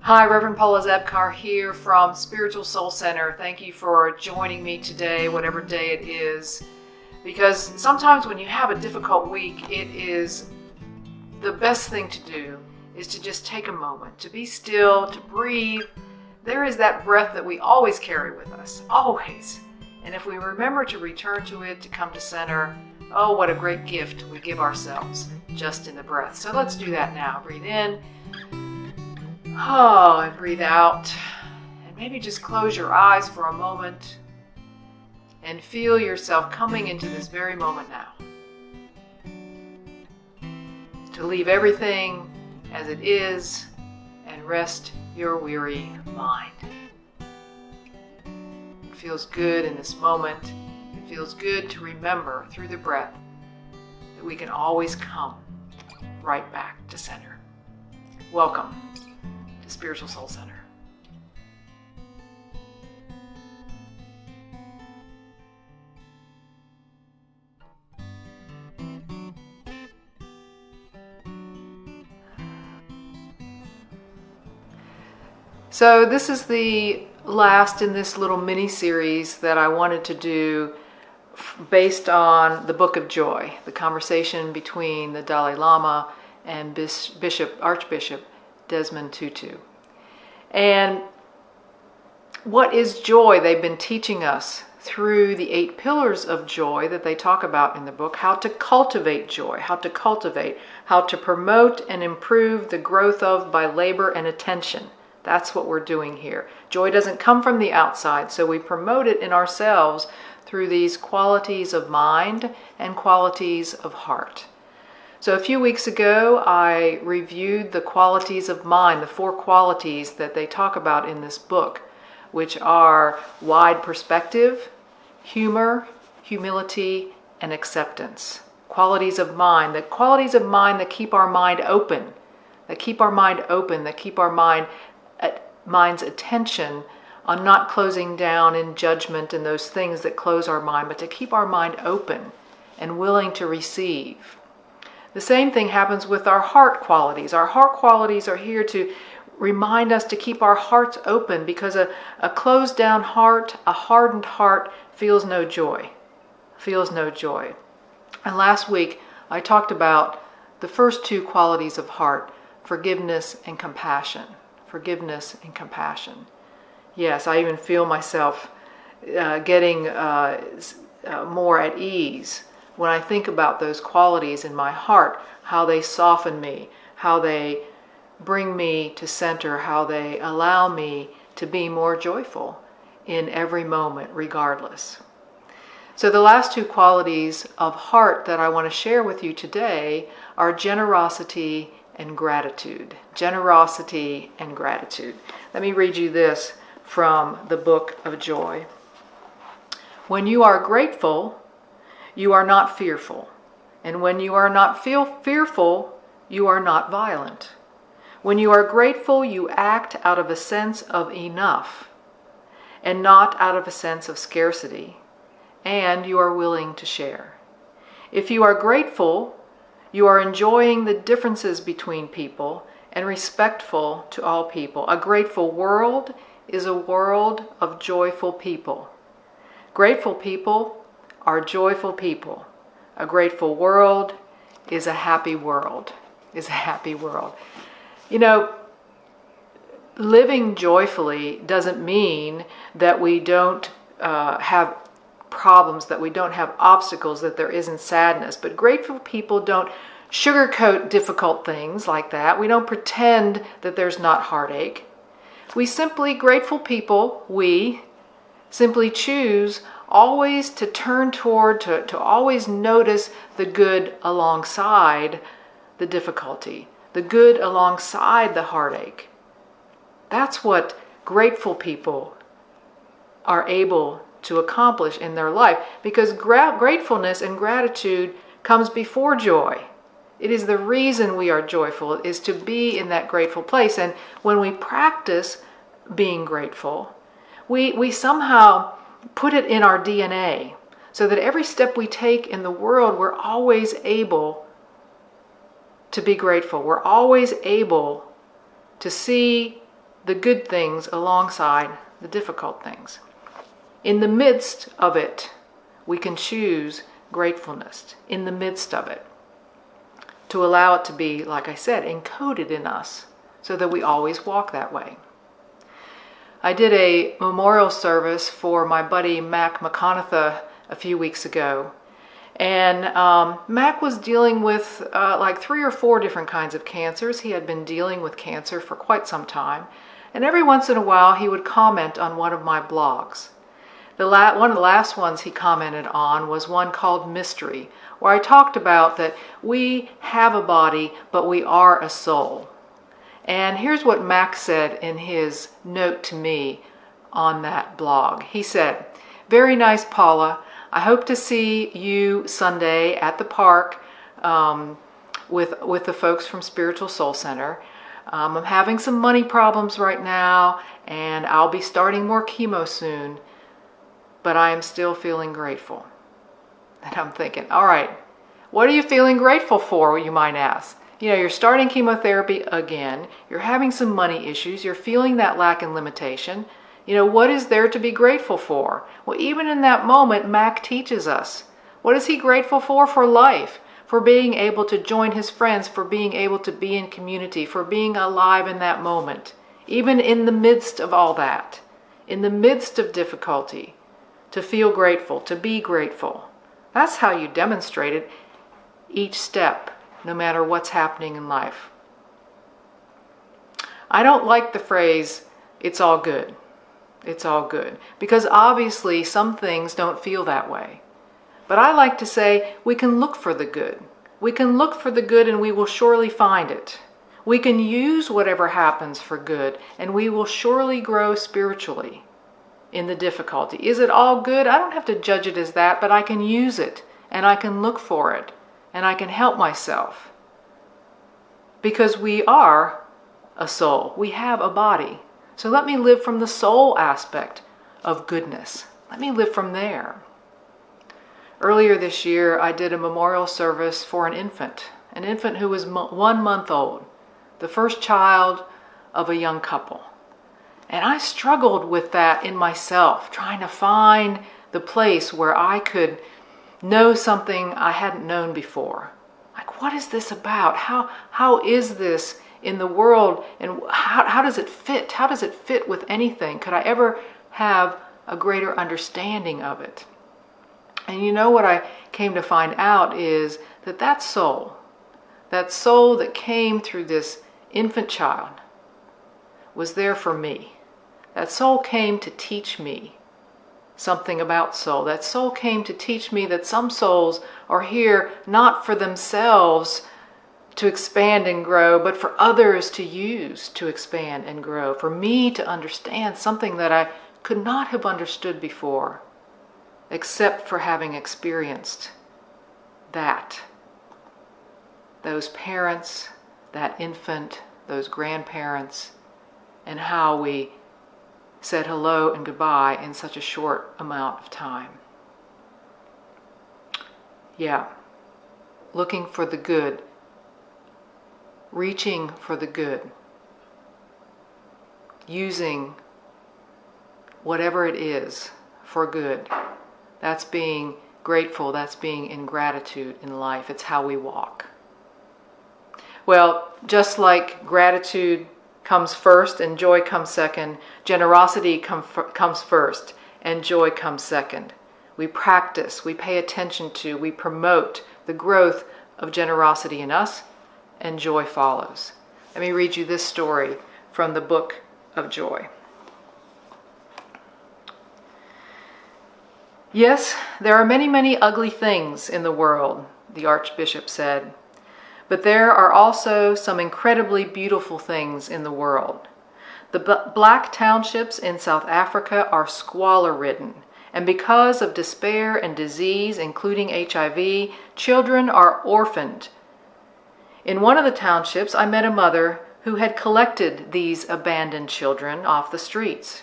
Hi, Reverend Paula Zebkar here from Spiritual Soul Center. Thank you for joining me today, whatever day it is, because sometimes when you have a difficult week, it is the best thing to do is to just take a moment, to be still, to breathe. There is that breath that we always carry with us, always. And if we remember to return to it, to come to center, oh, what a great gift we give ourselves just in the breath. So let's do that now. Breathe in. Oh, and breathe out. And maybe just close your eyes for a moment and feel yourself coming into this very moment now. To leave everything as it is and rest your weary mind. It feels good in this moment. It feels good to remember through the breath that we can always come right back to center. Welcome to Spiritual Soul Center. So this is the last in this little mini-series that I wanted to do based on the Book of Joy, the conversation between the Dalai Lama and Archbishop Desmond Tutu. And what is joy? They've been teaching us through the 8 pillars of joy that they talk about in the book, how to cultivate joy, how to promote and improve the growth of by labor and attention. That's what we're doing here. Joy doesn't come from the outside, so we promote it in ourselves through these qualities of mind and qualities of heart. So a few weeks ago, I reviewed the qualities of mind, the 4 qualities that they talk about in this book, which are wide perspective, humor, humility, and acceptance. Qualities of mind, the qualities of mind that keep our mind open, that keep our mind's attention on not closing down in judgment and those things that close our mind, but to keep our mind open and willing to receive. The same thing happens with our heart qualities. Our heart qualities are here to remind us to keep our hearts open, because a closed down heart, a hardened heart feels no joy. And last week I talked about the first 2 qualities of heart, forgiveness and compassion. Yes, I even feel myself getting more at ease when I think about those qualities in my heart, how they soften me, how they bring me to center, how they allow me to be more joyful in every moment, regardless. So the last 2 qualities of heart that I want to share with you today are generosity and gratitude. Generosity and gratitude. Let me read you this from the Book of Joy. When you are grateful, you are not fearful. And when you are not fearful, you are not violent. When you are grateful, you act out of a sense of enough and not out of a sense of scarcity, and you are willing to share. If you are grateful, you are enjoying the differences between people and respectful to all people. A grateful world is a world of joyful people. Grateful people are joyful people. A grateful world is a happy world. You know, living joyfully doesn't mean that we don't have problems, that we don't have obstacles, that there isn't sadness. But grateful people don't sugarcoat difficult things like that. We don't pretend that there's not heartache. Grateful people, we simply choose always to turn toward, to always notice the good alongside the difficulty, the good alongside the heartache. That's what grateful people are able to accomplish in their life, because gratefulness and gratitude comes before joy. It is the reason we are joyful, is to be in that grateful place. And when we practice being grateful, we somehow put it in our DNA, so that every step we take in the world, we're always able to be grateful. We're always able to see the good things alongside the difficult things. In the midst of it, we can choose gratefulness in the midst of it, to allow it to be, like I said, encoded in us so that we always walk that way. I did a memorial service for my buddy Mac McConaughey a few weeks ago, and Mac was dealing with like 3 or 4 different kinds of cancers. He had been dealing with cancer for quite some time, and every once in a while he would comment on one of my blogs. One of the last ones he commented on was one called Mystery, where I talked about that we have a body, but we are a soul. And here's what Mac said in his note to me on that blog. He said, "Very nice, Paula. I hope to see you Sunday at the park with the folks from Spiritual Soul Center. I'm having some money problems right now, and I'll be starting more chemo soon, but I am still feeling grateful." And I'm thinking, all right, what are you feeling grateful for, you might ask? You know, you're starting chemotherapy again, you're having some money issues, you're feeling that lack and limitation. You know, what is there to be grateful for? Well, even in that moment, Mac teaches us. What is he grateful for? For life, for being able to join his friends, for being able to be in community, for being alive in that moment, even in the midst of all that, in the midst of difficulty, to feel grateful, to be grateful. That's how you demonstrate it each step, no matter what's happening in life. I don't like the phrase, "it's all good." It's all good. Because obviously some things don't feel that way. But I like to say we can look for the good. We can look for the good and we will surely find it. We can use whatever happens for good and we will surely grow spiritually in the difficulty. Is it all good? I don't have to judge it as that, but I can use it and I can look for it and I can help myself. Because we are a soul. We have a body. So let me live from the soul aspect of goodness. Let me live from there. Earlier this year, I did a memorial service for an infant who was 1 month old, the first child of a young couple. And I struggled with that in myself, trying to find the place where I could know something I hadn't known before. Like, what is this about? How is this in the world, and how does it fit? How does it fit with anything? Could I ever have a greater understanding of it? And you know what I came to find out is that soul that came through this infant child was there for me. That soul came to teach me something about soul. That soul came to teach me that some souls are here not for themselves to expand and grow, but for others to use to expand and grow, for me to understand something that I could not have understood before, except for having experienced that. Those parents, that infant, those grandparents, and how we said hello and goodbye in such a short amount of time. Yeah, looking for the good. Reaching for the good, using whatever it is for good. That's being grateful, that's being in gratitude in life. It's how we walk. Well, just like gratitude comes first and joy comes second, generosity comes first and joy comes second. We practice, we pay attention to, we promote the growth of generosity in us, and joy follows. Let me read you this story from the Book of Joy. Yes, there are many, many ugly things in the world, the Archbishop said, but there are also some incredibly beautiful things in the world. The black townships in South Africa are squalor-ridden, and because of despair and disease, including HIV, children are orphaned. In one of the townships, I met a mother who had collected these abandoned children off the streets.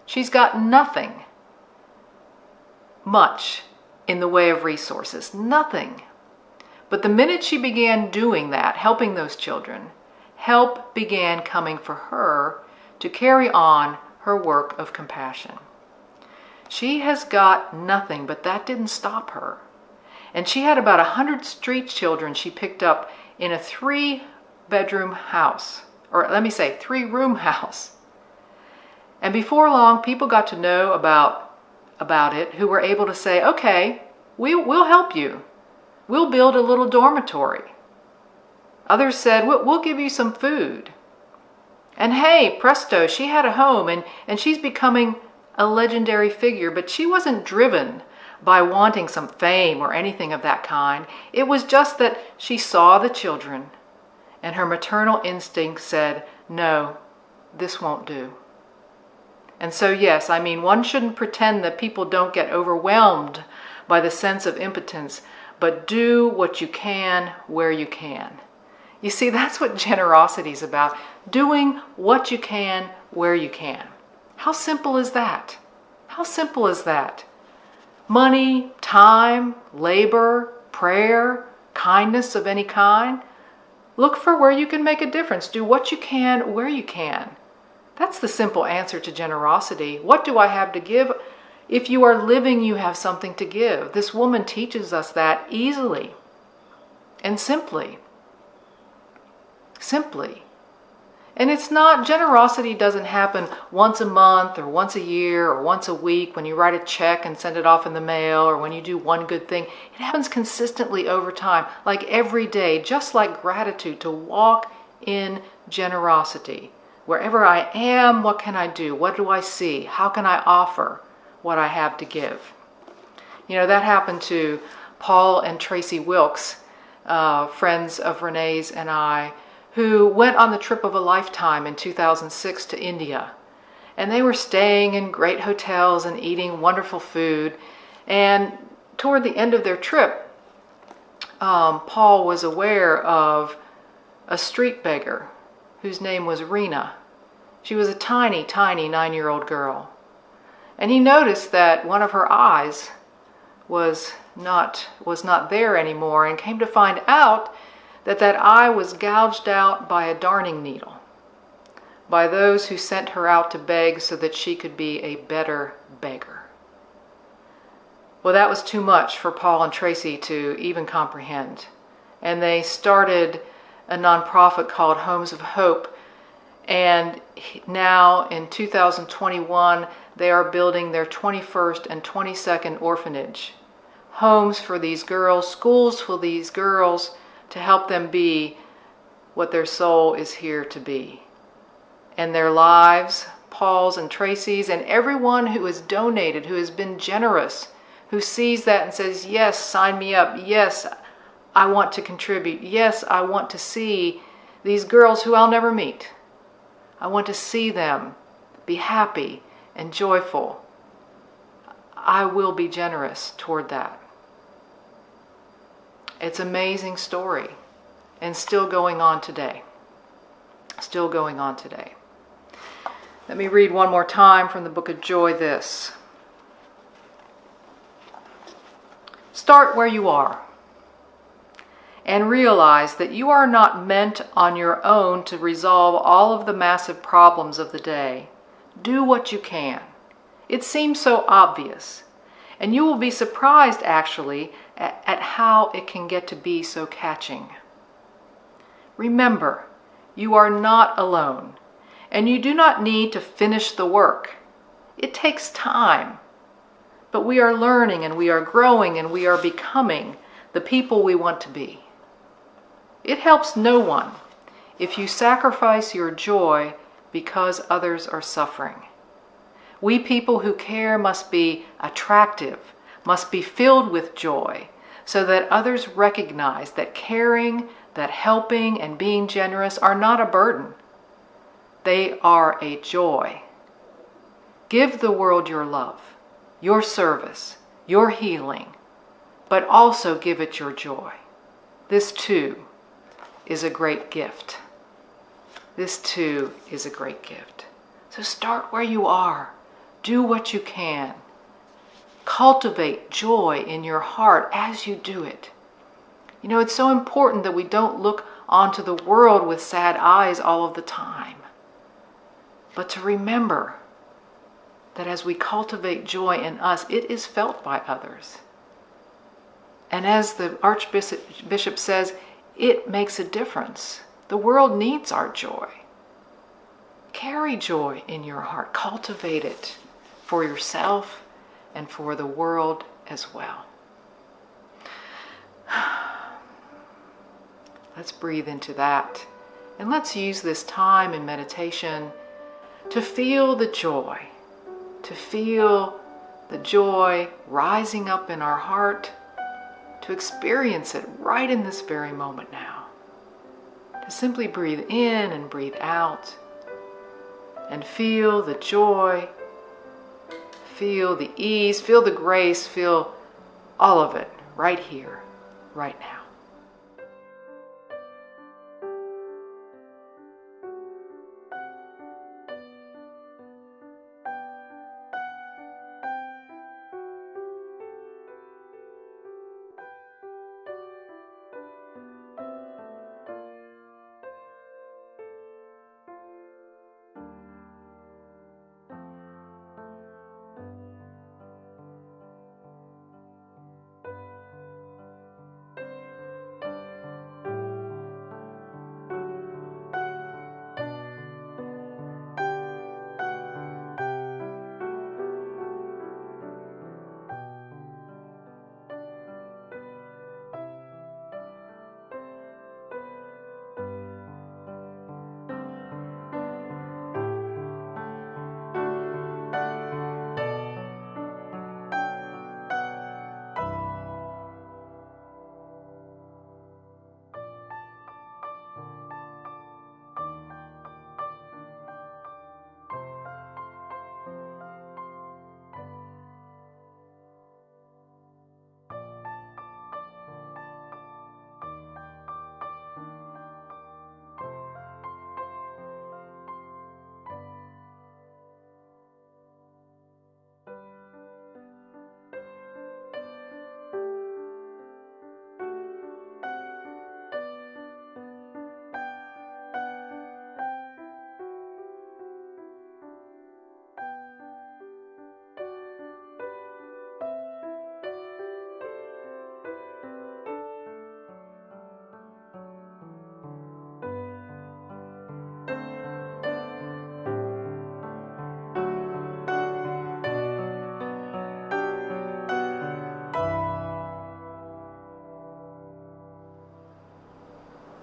She's got nothing much in the way of resources, nothing. But the minute she began doing that, helping those children, help began coming for her to carry on her work of compassion. She has got nothing, but that didn't stop her. And she had about 100 street children she picked up in a 3-bedroom house, or let me say 3-room house. And before long, people got to know about it who were able to say, okay, we'll help you. We'll build a little dormitory. Others said, we'll give you some food. And hey, presto, she had a home, and she's becoming a legendary figure, but she wasn't driven by wanting some fame or anything of that kind. It was just that she saw the children, and her maternal instinct said, no, this won't do. And so yes, I mean, one shouldn't pretend that people don't get overwhelmed by the sense of impotence, but do what you can where you can. You see, that's what generosity is about, doing what you can where you can. How simple is that? How simple is that? Money, time, labor, prayer, kindness of any kind. Look for where you can make a difference. Do what you can where you can. That's the simple answer to generosity. What do I have to give? If you are living, you have something to give. This woman teaches us that easily and simply. Simply. And it's not, generosity doesn't happen once a month or once a year or once a week when you write a check and send it off in the mail or when you do one good thing. It happens consistently over time, like every day, just like gratitude, to walk in generosity. Wherever I am, what can I do? What do I see? How can I offer what I have to give? You know, that happened to Paul and Tracy Wilkes, friends of Renee's and I, who went on the trip of a lifetime in 2006 to India. And they were staying in great hotels and eating wonderful food. And toward the end of their trip, Paul was aware of a street beggar whose name was Rena. She was a tiny, tiny 9-year-old girl. And he noticed that one of her eyes was not there anymore, and came to find out that that eye was gouged out by a darning needle, by those who sent her out to beg so that she could be a better beggar. Well, that was too much for Paul and Tracy to even comprehend. And they started a nonprofit called Homes of Hope. And now in 2021, they are building their 21st and 22nd orphanage. Homes for these girls, schools for these girls, to help them be what their soul is here to be. And their lives, Paul's and Tracy's, and everyone who has donated, who has been generous, who sees that and says, yes, sign me up. Yes, I want to contribute. Yes, I want to see these girls who I'll never meet. I want to see them be happy and joyful. I will be generous toward that. It's an amazing story, and still going on today. Still going on today. Let me read one more time from the Book of Joy this. Start where you are, and realize that you are not meant on your own to resolve all of the massive problems of the day. Do what you can. It seems so obvious, and you will be surprised actually at how it can get to be so catching. Remember, you are not alone, and you do not need to finish the work. It takes time, but we are learning and we are growing and we are becoming the people we want to be. It helps no one if you sacrifice your joy because others are suffering. We people who care must be attractive, must be filled with joy, so that others recognize that caring, that helping, and being generous are not a burden. They are a joy. Give the world your love, your service, your healing, but also give it your joy. This too is a great gift. This too is a great gift. So start where you are. Do what you can. Cultivate joy in your heart as you do it. You know, it's so important that we don't look onto the world with sad eyes all of the time. but to remember that as we cultivate joy in us, it is felt by others. And as the Archbishop says, it makes a difference. The world needs our joy. Carry joy in your heart. Cultivate it for yourself and for the world as well. Let's breathe into that. And let's use this time in meditation to feel the joy. To feel the joy rising up in our heart. To experience it right in this very moment now. To simply breathe in and breathe out. And feel the joy, feel the ease, feel the grace, feel all of it right here, right now.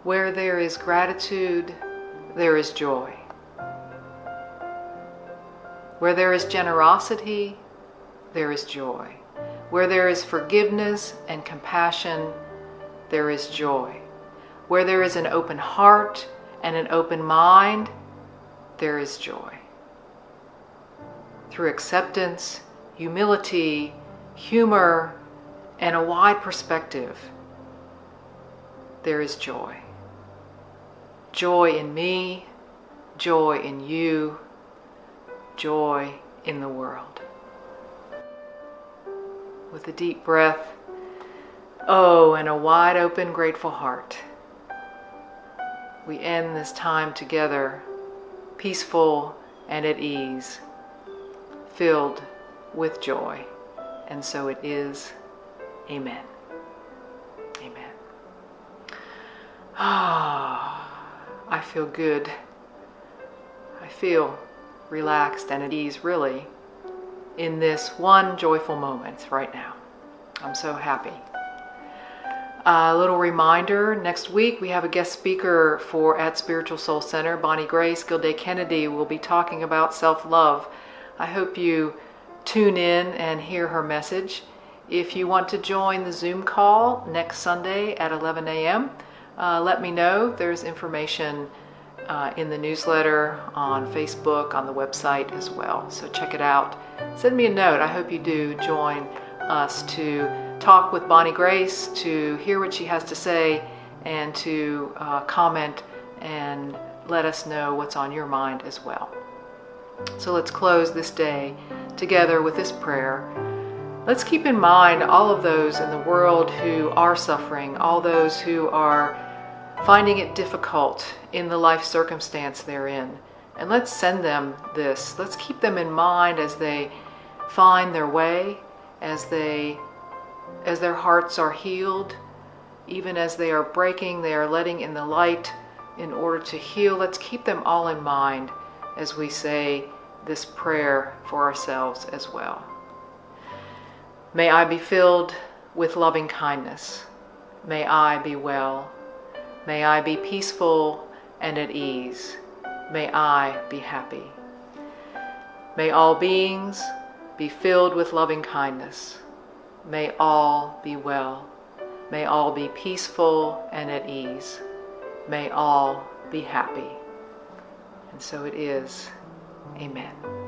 Where there is gratitude, there is joy. Where there is generosity, there is joy. Where there is forgiveness and compassion, there is joy. Where there is an open heart and an open mind, there is joy. Through acceptance, humility, humor, and a wide perspective, there is joy. Joy in me, joy in you, joy in the world. With a deep breath, and a wide open, grateful heart, we end this time together, peaceful and at ease, filled with joy. And so it is. Amen. Amen. I feel good. I feel relaxed and at ease, really, in this one joyful moment right now. I'm so happy. A little reminder, next week we have a guest speaker at Spiritual Soul Center. Bonnie Grace Gilday Kennedy will be talking about self-love. I hope you tune in and hear her message. If you want to join the Zoom call next Sunday at 11 a.m., let me know. There's information in the newsletter, on Facebook, on the website as well. So check it out. Send me a note. I hope you do join us to talk with Bonnie Grace, to hear what she has to say, and to comment and let us know what's on your mind as well. So let's close this day together with this prayer. Let's keep in mind all of those in the world who are suffering, all those who are finding it difficult in the life circumstance they're in. And let's send them this. Let's keep them in mind as they find their way, as their hearts are healed, even as they are breaking, they are letting in the light in order to heal. Let's keep them all in mind as we say this prayer for ourselves as well. May I be filled with loving kindness. May I be well. May I be peaceful and at ease. May I be happy. May all beings be filled with loving kindness. May all be well. May all be peaceful and at ease. May all be happy. And so it is. Amen.